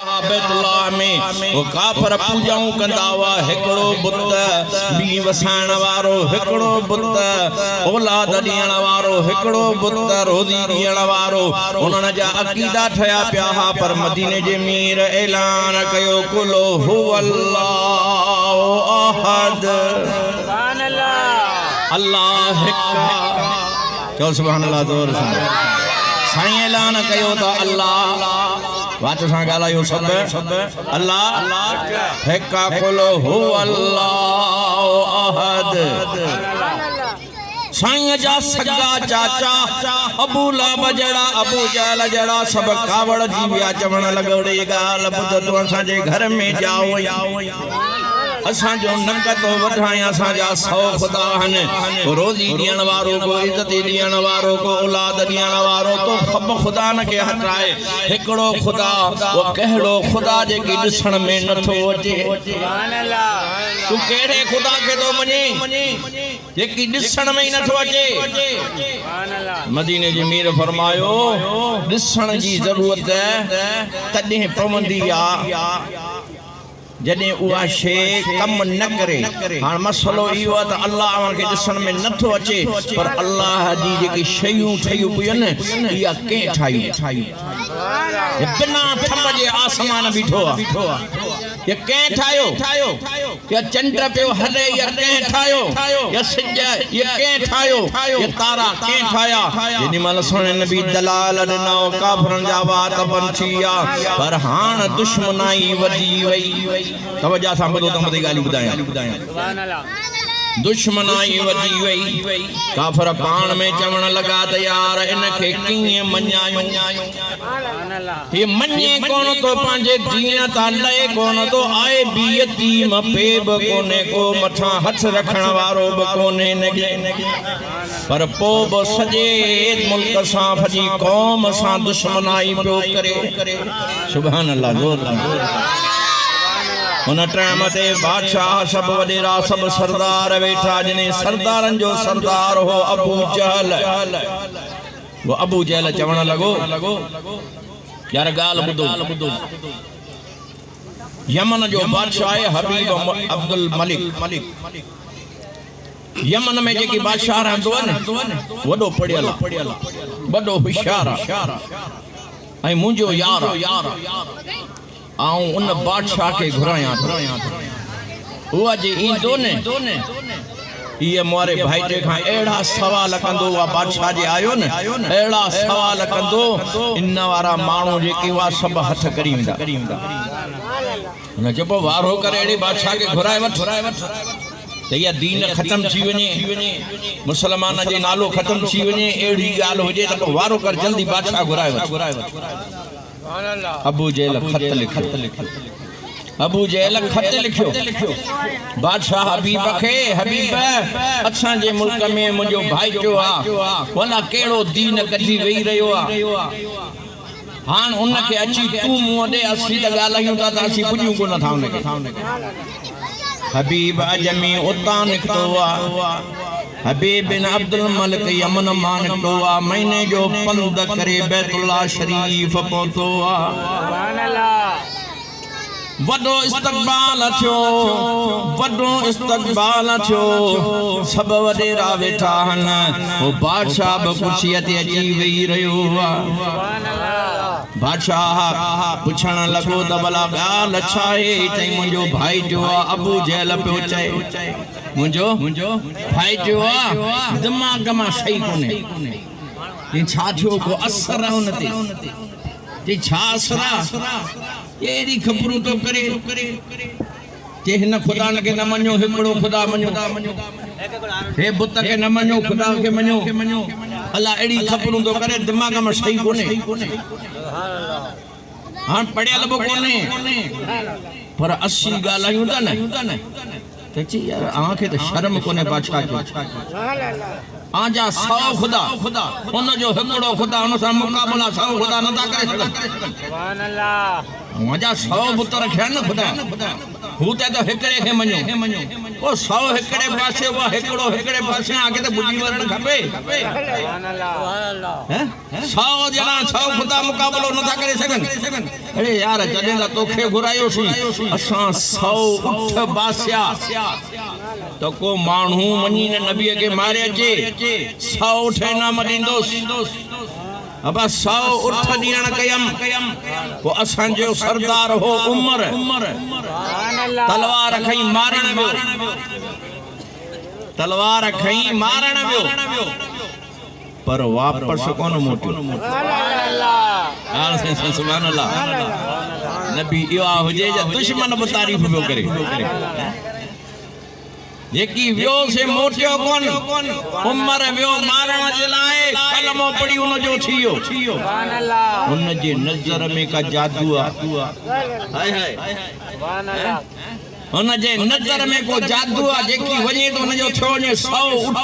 बैतुल्लाह में वो काफर पूजाऊं कंदा हुआ हिकड़ो बुत बी वसाइण वारो हिकड़ो बुत औलाद ॾियण वारो हिकड़ो बुत रोज़ी ॾियण वारो उन्हनि जा अक़ीदा ठया पिया हा पर मदीने जे मीर ऐलान कयो कुल हुवल्लाहु अहद सुभान अल्लाह अल्लाह हिक चओ सुभान अल्लाह जोर सां साईं ऐलान कयो त अल्लाह बात सां ॻाल्हायो सब अल्लाह हिक कुल हुवल्लाहु अहद साईं जा सगा चाचा अबू लहब जड़ा अबू जहल जड़ा सब कावड़ जी विया चवण लॻोड़े ॻाल्हि ॿुध तूं असांजे घर में जाओ असां जो नंग तो वधाया असां जा 100 खुदा हन को रोज़ी ॾियण वारो को इज्जत ॾियण वारो को औलाद ॾियण वारो तो खब खुदा न के हटाए हिकड़ो खुदा वो कहड़ो खुदा जेकी ॾिसण में नथो अचे सुभान अल्लाह तू केड़े खुदा के तो मने जेकी ॾिसण में नथो अचे सुभान अल्लाह मदीने जे मीर फरमायो ॾिसण जी ज़रूरत तॾहिं पवंदी आ जॾहिं उहा शइ कम न करे हाणे मसलो इहो आहे त अल्लाह खे ॾिसण में नथो अचे पर अल्लाह जी जेकी शयूं ठहियूं पियूं आहिनि इहा कंहिं ठाहियूं बिना थम जे आसमान बीठो आहे ये कंहिं ठाहियो या चंड पियो हले या कंहिं ठाहियो या सिज ये कंहिं ठाहियो ये तारा कंहिं ठाहिया जेॾी महिल सुहिणे नबी दलाल ॾिनो काफ़िरनि जा वात पंछी आहे पर हाणे दुश्मनाई वधी वई तवज्जो सां ॿुधो त मथे ॻाल्हि ॿुधायां सुभान अल्लाह दुश्मनाई वधी वई काफ़िर पाण में चवण लॻा त यार इनखे कीअं मञायूं ये मञे कोन तो पंहिंजे दीन तां लहे कोन तो आए बि यतीम पे बि कोन्हे को मथां हथ रखण वारो बि कोन्हे पर पोइ बि सॼे मुल्क सां सॼी क़ौम सां दुश्मनाई पियो करे सुभान अल्लाह जोर उन टाइम ते बादशाह सब वडेरा सब सरदार वेठा जिने सरदारन जो सरदार हो अबू जहल वो अबू जहल चवण लगो यार गाल बुधो यमन जो बादशाह है हबीब अब्दुल मलिक यमन में जेकी बादशाह रहंदो न वडो पढ़ियल वडो होशियार ऐं मुंहिंजो यार आऊं उन बादशाह के घुरायां हुआ जे ईंदो ने ये मोरे भाई जे खां एड़ा सवाल कंदो वा बादशाह जे आयो न एड़ा सवाल कंदो इन वारा माण्हू जेके वा सब हथ करी वेंदा न जब वारो करे एड़ी बादशाह के घुराए वठ त या दीन खत्म थी वने मुसलमान जे नालो खत्म थी वने एड़ी गाल हो जे त वारो कर जल्दी बादशाह घुराए वठ अबू जहल खत लिखो अबू जहल खत लिखो बादशाह हबीब खे हबीब असां जे मुल्क में मुंजो भाई जो आ वला केड़ो दीन कढी वेई रहियो आ हान उन के अची तू मुंह दे असली त ॻाल्हायूं था त असीं पुॼूं कोन था उन के हबीब अजमी उतां निकतो आ हबीब बिन अब्दुल मलिक यमन मां निकतो आ महीने जो पंध करे बैतुल्लाह शरीफ पहुतो आ सुभान अल्लाह वडो इस्तक़बाल थियो सब वडेरा वेठा हन वो बादशाह ब कुर्सीअ ते अची वेई रहियो आ सुभान अल्लाह बादशाह पुछण लगो त भला ॻाल्हि छा आहे चई मुंहिंजो भाई जो आ अबू जहल पियो चए मुंहिंजो भाई जो आ दिमाग़ मां सही कोन्हे छा थियो को असर हुन ते छा असर एड़ी खबरूं तो करे के हिन खुदा के न मञो हिकड़ो खुदा मञो हे बुत के न मञो खुदा के मञो अल्लाह एड़ी खबरूं तो करे दिमाग में सही कोने हां पढ़ियल बि कोने पर असली ॻाल्हायूं था न त ची यार आंखे त शर्म कोने बादशाह जो आजा 100 खुदा उन जो हिकड़ो खुदा उन सां मुकाबला 100 खुदा नथा करे सघनि सुभान अल्लाह मुंहिंजा 100 पुट रखिया न खुदा हू त हिकिड़े खे मञो ओ 100 हिकिड़े पासे वो हिकिड़ो हिकिड़े पासे आगे त बुझी वरण खपे सुभान अल्लाह 100 ॼणा 100 खुदा मुक़ाबलो नथा करे सघनि अरे यार जॾहिं त तोखे घुरायोसीं असां 100 उठ बासिया तो को माण्हू वञी न नबीअ खे मारे अचे 100 उठ इनाम ॾींदोसि अब 100 उठ ॾियण कयम वो असांजो सरदार हो उमर तलवार खई मारण वियो तलवार खई मारण वियो पर वापस कोन मोटियो सुभान अल्लाह नबी इहा हुजे जा दुश्मन भी तारीफ पियो करे जेकी वियो से मोटियो कोन उमर वियो मारण जे लाए कलमो पड़ी उन जो थियो सुभान अल्लाह उन जे नजर में का जादू आ हाय हाय सुभान अल्लाह उन जे नजर में को जादू आ जेकी वने तो उन जो थियो ने 100 उठ